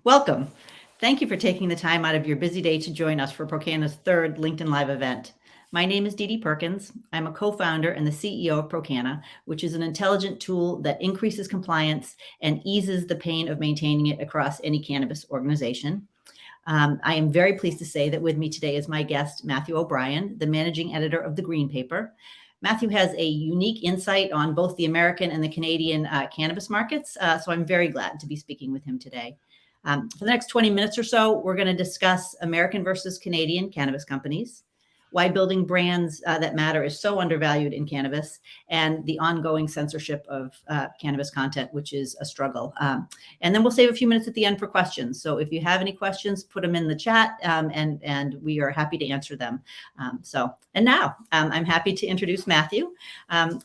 Welcome. Thank you for taking the time out of your busy day to join us for Procana's third LinkedIn Live event. My name is Dede Perkins. I'm a co-founder and the CEO of Procana, which is an intelligent tool that increases compliance and eases the pain of maintaining it across any cannabis organization. I am very pleased to say that with me today is my guest, Matthew O'Brien, the managing editor of The Green Paper. Matthew has a unique insight on both the American and the Canadian cannabis markets, so I'm very glad to be speaking with him today. For the next 20 minutes or so, we're going to discuss American versus Canadian cannabis companies, why building brands that matter is so undervalued in cannabis, and the ongoing censorship of cannabis content, which is a struggle. And then we'll save a few minutes at the end for questions. So if you have any questions, put them in the chat, and we are happy to answer them. And now I'm happy to introduce Matthew.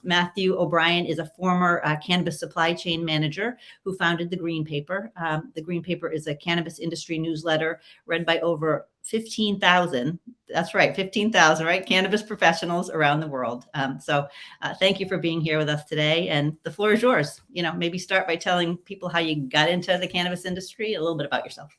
Matthew O'Brien is a former cannabis supply chain manager who founded The Green Paper. The Green Paper is a cannabis industry newsletter read by over 15,000. That's right, 15,000, right? Cannabis professionals around the world. Thank you for being here with us today. And the floor is yours. Maybe start by telling people how you got into the cannabis industry, a little bit about yourself.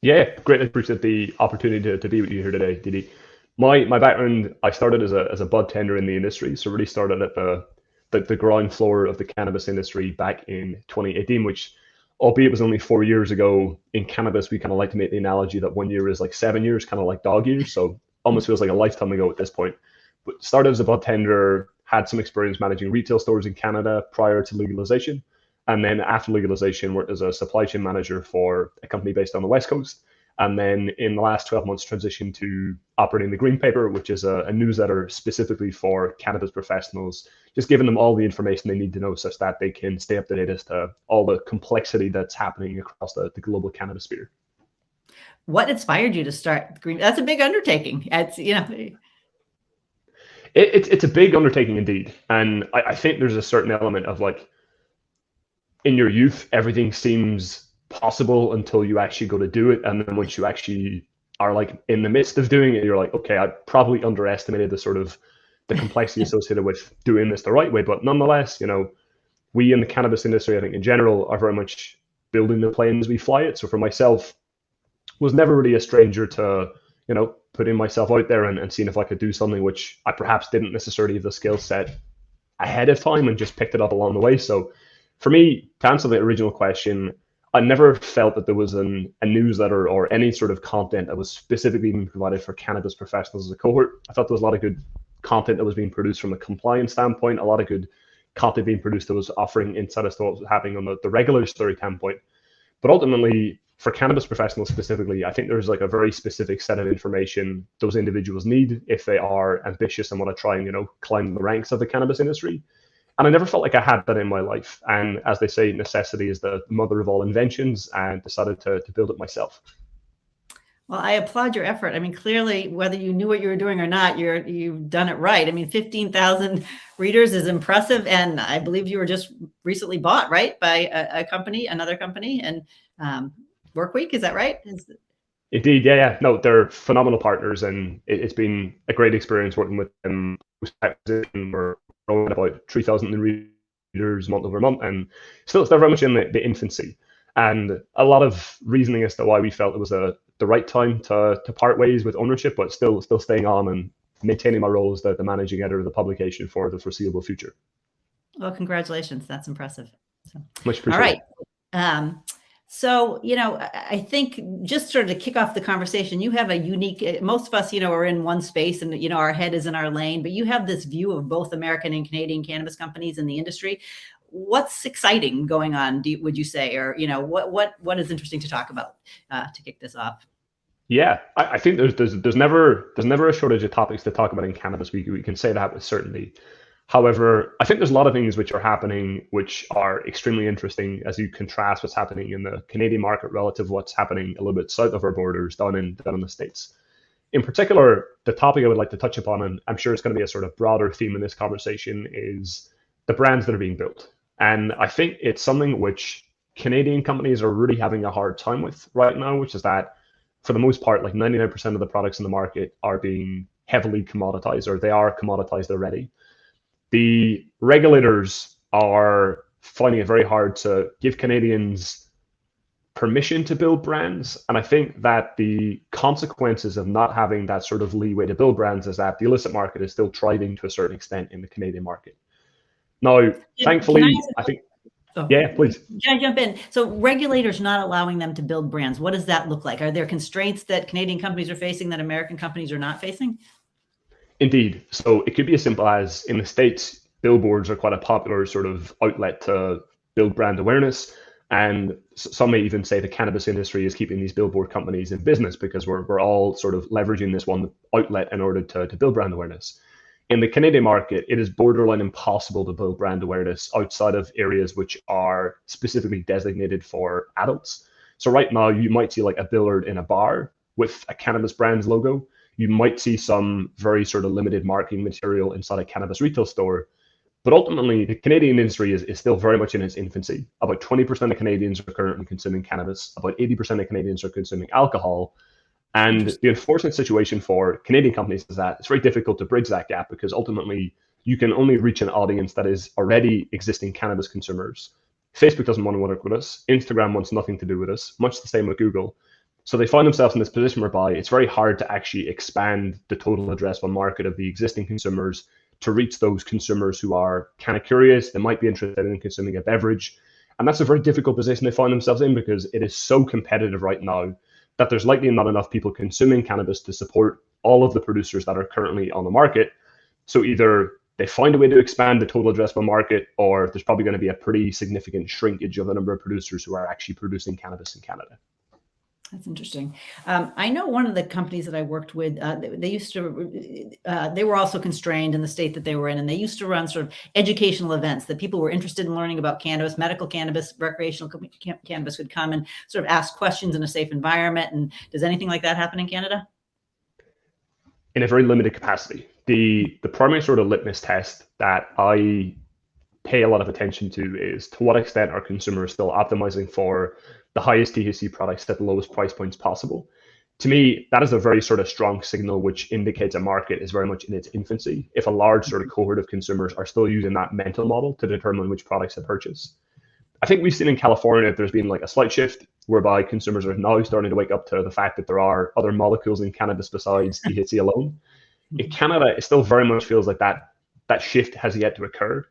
Yeah, greatly appreciate the opportunity to be with you here today, Dede. My background, I started as a bud tender in the industry, so really started at the ground floor of the cannabis industry back in 2018, which, albeit it was only 4 years ago. In cannabis, we kind of like to make the analogy that 1 year is like 7 years, kind of like dog years. So almost feels like a lifetime ago at this point. But started as a bud tender, had some experience managing retail stores in Canada prior to legalization. And then after legalization, worked as a supply chain manager for a company based on the West Coast. And then in the last 12 months, transitioned to operating The Green Paper, which is a newsletter specifically for cannabis professionals, just giving them all the information they need to know such that they can stay up to date as to all the complexity that's happening across the global cannabis sphere. What inspired you to start The Green? That's a big undertaking. It's a big undertaking indeed. And I think there's a certain element of like, in your youth, everything seems possible until you actually go to do it. And then once you actually are like in the midst of doing it, you're like, okay, I probably underestimated the complexity associated with doing this the right way. But nonetheless, we in the cannabis industry, I think in general, are very much building the plane as we fly it. So for myself, was never really a stranger to, putting myself out there and seeing if I could do something which I perhaps didn't necessarily have the skill set ahead of time, and just picked it up along the way. So for me, to answer the original question, I never felt that there was a newsletter or any sort of content that was specifically being provided for cannabis professionals as a cohort. I thought there was a lot of good content that was being produced from a compliance standpoint, a lot of good content being produced that was offering insight as to what was happening on the regulatory standpoint. But ultimately, for cannabis professionals specifically, I think there's like a very specific set of information those individuals need if they are ambitious and want to try and, climb the ranks of the cannabis industry. And I never felt like I had that in my life. And as they say, necessity is the mother of all inventions, and decided to build it myself. Well, I applaud your effort. I mean, clearly, whether you knew what you were doing or not, you've done it right. I mean, 15,000 readers is impressive. And I believe you were just recently bought, right, by another company, and Workweek, is that right? Indeed, yeah. No, they're phenomenal partners, and it's been a great experience working with them. We're growing about 3,000 readers month over month, and still very much in the infancy. And a lot of reasoning as to why we felt it was the right time to part ways with ownership, but still staying on and maintaining my role as the managing editor of the publication for the foreseeable future. Well, congratulations. That's impressive. Much appreciated. All right. So, I think just sort of to kick off the conversation, you have a unique, most of us, are in one space and, our head is in our lane, but you have this view of both American and Canadian cannabis companies in the industry. What's exciting going on, would you say, or, what is interesting to talk about to kick this off? Yeah, I think there's never a shortage of topics to talk about in cannabis. We can say that with certainty. However, I think there's a lot of things which are happening which are extremely interesting as you contrast what's happening in the Canadian market relative to what's happening a little bit south of our borders down in the States. In particular, the topic I would like to touch upon, and I'm sure it's going to be a sort of broader theme in this conversation, is the brands that are being built. And I think it's something which Canadian companies are really having a hard time with right now, which is that for the most part, like 99% of the products in the market are being heavily commoditized, or they are commoditized already. The regulators are finding it very hard to give Canadians permission to build brands. And I think that the consequences of not having that sort of leeway to build brands is that the illicit market is still thriving to a certain extent in the Canadian market. Now, thankfully, I think, yeah, please. Can I jump in? So regulators not allowing them to build brands, what does that look like? Are there constraints that Canadian companies are facing that American companies are not facing? Indeed. So it could be as simple as in the States, billboards are quite a popular sort of outlet to build brand awareness. And some may even say the cannabis industry is keeping these billboard companies in business because we're all sort of leveraging this one outlet in order to build brand awareness. In the Canadian market, it is borderline impossible to build brand awareness outside of areas which are specifically designated for adults. So right now, you might see like a billboard in a bar with a cannabis brand's logo. You might see some very sort of limited marketing material inside a cannabis retail store. But ultimately, the Canadian industry is still very much in its infancy. About 20% of Canadians are currently consuming cannabis. About 80% of Canadians are consuming alcohol. And the unfortunate situation for Canadian companies is that it's very difficult to bridge that gap because ultimately you can only reach an audience that is already existing cannabis consumers. Facebook doesn't want to work with us. Instagram wants nothing to do with us, much the same with Google. So they find themselves in this position whereby it's very hard to actually expand the total addressable market of the existing consumers to reach those consumers who are kind of curious. They might be interested in consuming a beverage. And that's a very difficult position they find themselves in because it is so competitive right now that there's likely not enough people consuming cannabis to support all of the producers that are currently on the market. So either they find a way to expand the total addressable market, or there's probably going to be a pretty significant shrinkage of the number of producers who are actually producing cannabis in Canada. That's interesting. I know one of the companies that I worked with, they used to, they were also constrained in the state that they were in, and they used to run sort of educational events that people were interested in learning about cannabis, medical cannabis, recreational cannabis would come and sort of ask questions in a safe environment. And does anything like that happen in Canada? In a very limited capacity. The primary sort of litmus test that I pay a lot of attention to is to what extent are consumers still optimizing for the highest THC products at the lowest price points possible. To me, that is a very sort of strong signal which indicates a market is very much in its infancy. If a large sort of cohort of consumers are still using that mental model to determine which products to purchase. I think we've seen in California, there's been like a slight shift whereby consumers are now starting to wake up to the fact that there are other molecules in cannabis besides THC alone. In Canada, it still very much feels like that shift has yet to occur.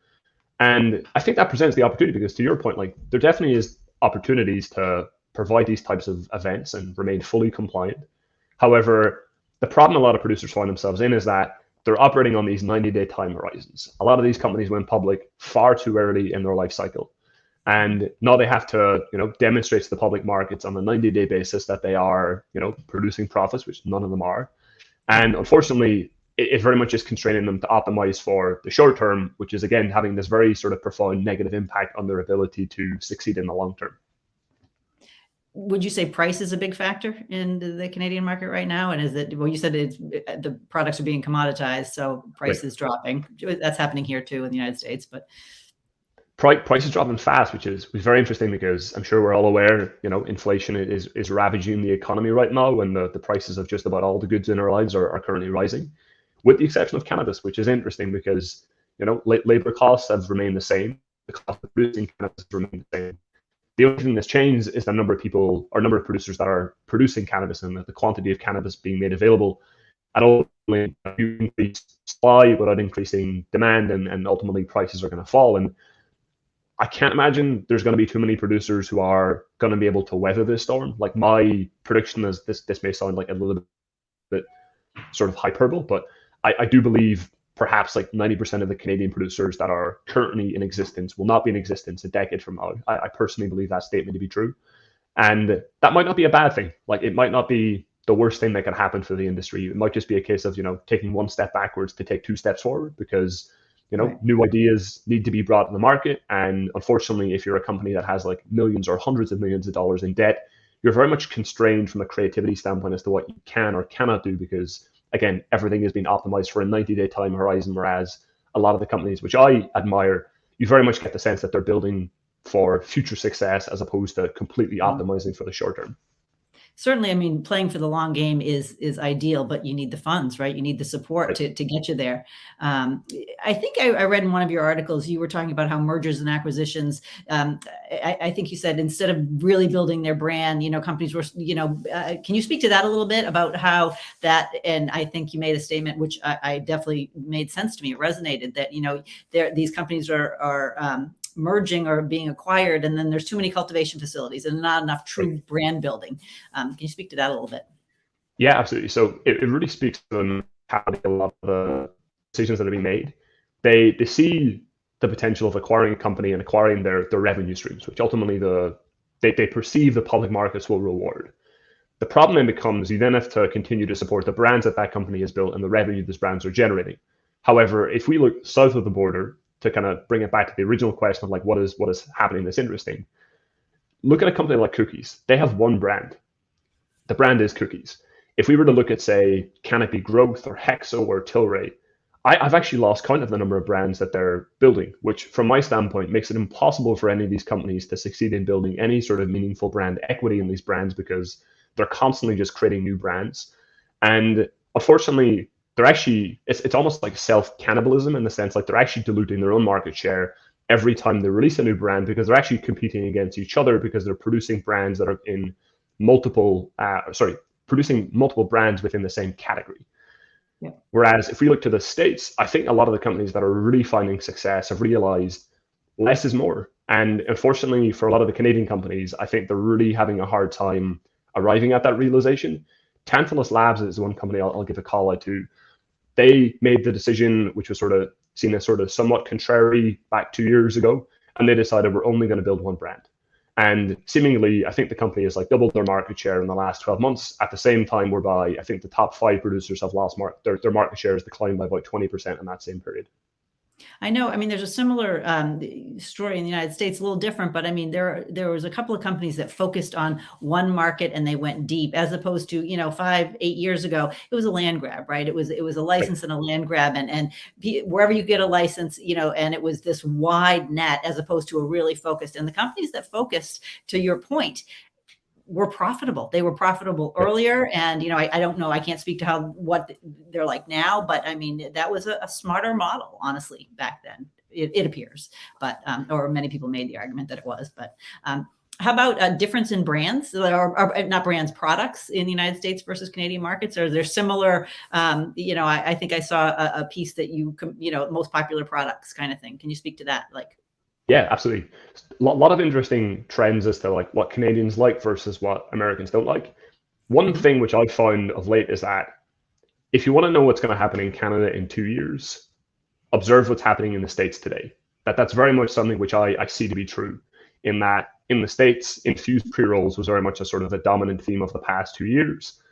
And I think that presents the opportunity because to your point, like there definitely is opportunities to provide these types of events and remain fully compliant. However, the problem a lot of producers find themselves in is that they're operating on these 90-day time horizons. A lot of these companies went public far too early in their life cycle. And now they have to, demonstrate to the public markets on a 90-day basis that they are, producing profits, which none of them are. And unfortunately, it very much is constraining them to optimize for the short term, which is again having this very sort of profound negative impact on their ability to succeed in the long term. Would you say price is a big factor in the Canadian market right now? And is it, well, you said the products are being commoditized, so price Right. is dropping. That's happening here too in the United States, but Price is dropping fast, which is very interesting because I'm sure we're all aware, inflation is ravaging the economy right now when the prices of just about all the goods in our lives are currently rising, with the exception of cannabis, which is interesting because, labor costs have remained the same. The cost of producing cannabis has remained the same. The only thing that's changed is the number of people or number of producers that are producing cannabis and the quantity of cannabis being made available. And ultimately, you increase supply without increasing demand, and ultimately prices are going to fall. And I can't imagine there's going to be too many producers who are going to be able to weather this storm. Like my prediction is this may sound like a little bit sort of hyperbole, but I do believe perhaps like 90% of the Canadian producers that are currently in existence will not be in existence a decade from now. I personally believe that statement to be true. And that might not be a bad thing. Like it might not be the worst thing that can happen for the industry. It might just be a case of, taking one step backwards to take two steps forward because Right. new ideas need to be brought to the market. And unfortunately, if you're a company that has like millions or hundreds of millions of dollars in debt, you're very much constrained from a creativity standpoint as to what you can or cannot do because, again, everything is being optimized for a 90-day time horizon, whereas a lot of the companies, which I admire, you very much get the sense that they're building for future success as opposed to completely optimizing for the short term. Certainly, I mean, playing for the long game is ideal, but you need the funds, right? You need the support Right. to get you there. I think I read in one of your articles you were talking about how mergers and acquisitions. Um, I think you said instead of really building their brand, companies were, can you speak to that a little bit about how that? And I think you made a statement which I definitely made sense to me. It resonated that these companies are merging or being acquired, and then there's too many cultivation facilities and not enough Right. true brand building. Can you speak to that a little bit? Yeah, absolutely. So it really speaks to them how a lot of the decisions that are being made. They see the potential of acquiring a company and acquiring their revenue streams, which ultimately they perceive the public markets will reward. The problem then becomes you then have to continue to support the brands that company has built and the revenue those brands are generating. However, if we look south of the border to kind of bring it back to the original question of like what is happening that's interesting, look at a company like Cookies. They have one brand. The brand is Cookies. If we were to look at, say, Canopy Growth or Hexo or Tilray, I've actually lost count of the number of brands that they're building, which from my standpoint makes it impossible for any of these companies to succeed in building any sort of meaningful brand equity in these brands because they're constantly just creating new brands. And unfortunately, it's almost like self cannibalism in the sense like they're actually diluting their own market share every time they release a new brand because they're actually competing against each other because they're producing brands that are in producing multiple brands within the same category. Yeah. Whereas if we look to the States, I think a lot of the companies that are really finding success have realized less is more. And unfortunately, for a lot of the Canadian companies, I think they're really having a hard time arriving at that realization. Tantalus Labs is one company I'll give a call out to. They made the decision, which was sort of seen as sort of somewhat contrary back 2 years ago, and they decided we're only going to build one brand. And seemingly, I think the company has like doubled their market share in the last 12 months. At the same time, whereby I think the top 5 producers have lost their market share has declined by about 20% in that same period. I know. I mean, there's a similar story in the United States, a little different, but I mean, there was a couple of companies that focused on one market and they went deep, as opposed to 5, 8 years ago, it was a land grab, right? It was a Right. license and a land grab, and wherever you get a license, and it was this wide net as opposed to a really focused. And the companies that focused, to your point, were profitable. They were profitable Right. earlier. And, I don't know, I can't speak to what they're like now, but I mean, that was a smarter model, honestly, back then. It appears, but, or many people made the argument that it was, but, how about a difference in brands or not brands, products in the United States versus Canadian markets? Are there similar, I think I saw a piece that most popular products kind of thing. Can you speak to that? Like, Yeah, absolutely. A lot of interesting trends as to like what Canadians like versus what Americans don't like. One mhm. thing which I've found of late is that if you want to know what's going to happen in Canada in 2 years, observe what's happening in the States today. That's very much something which I see to be true, in that in the States, infused pre-rolls was very much a sort of a dominant theme of the past 2 years.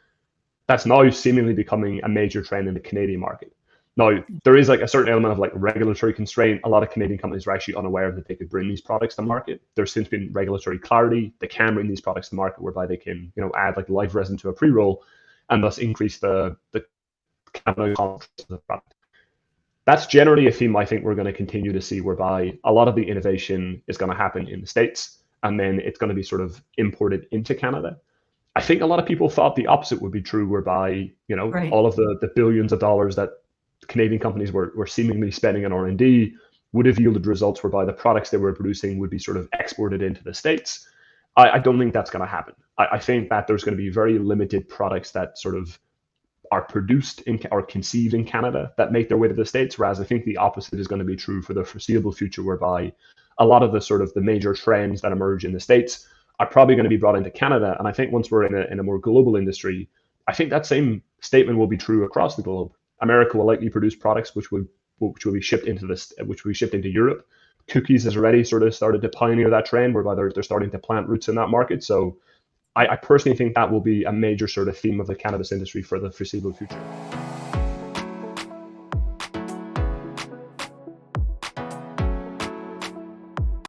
That's now seemingly becoming a major trend in the Canadian market. Now, there is like a certain element of like regulatory constraint. A lot of Canadian companies are actually unaware that they could bring these products to market. There's since been regulatory clarity. They can bring these products to market whereby they can, add like live resin to a pre-roll and thus increase the cannabinoid concentration of the product. That's generally a theme I think we're going to continue to see, whereby a lot of the innovation is going to happen in the States and then it's going to be sort of imported into Canada. I think a lot of people thought the opposite would be true, whereby, Right. all of the billions of dollars that Canadian companies were seemingly spending on R&D would have yielded results whereby the products they were producing would be sort of exported into the States. I don't think that's going to happen. I think that there's going to be very limited products that sort of are produced in or conceived in Canada that make their way to the States, whereas I think the opposite is going to be true for the foreseeable future, whereby a lot of the sort of the major trends that emerge in the States are probably going to be brought into Canada. And I think once we're in a more global industry, I think that same statement will be true across the globe. America will likely produce products which will be shipped into Europe. Cookies has already sort of started to pioneer that trend, whereby they're starting to plant roots in that market. So I personally think that will be a major sort of theme of the cannabis industry for the foreseeable future.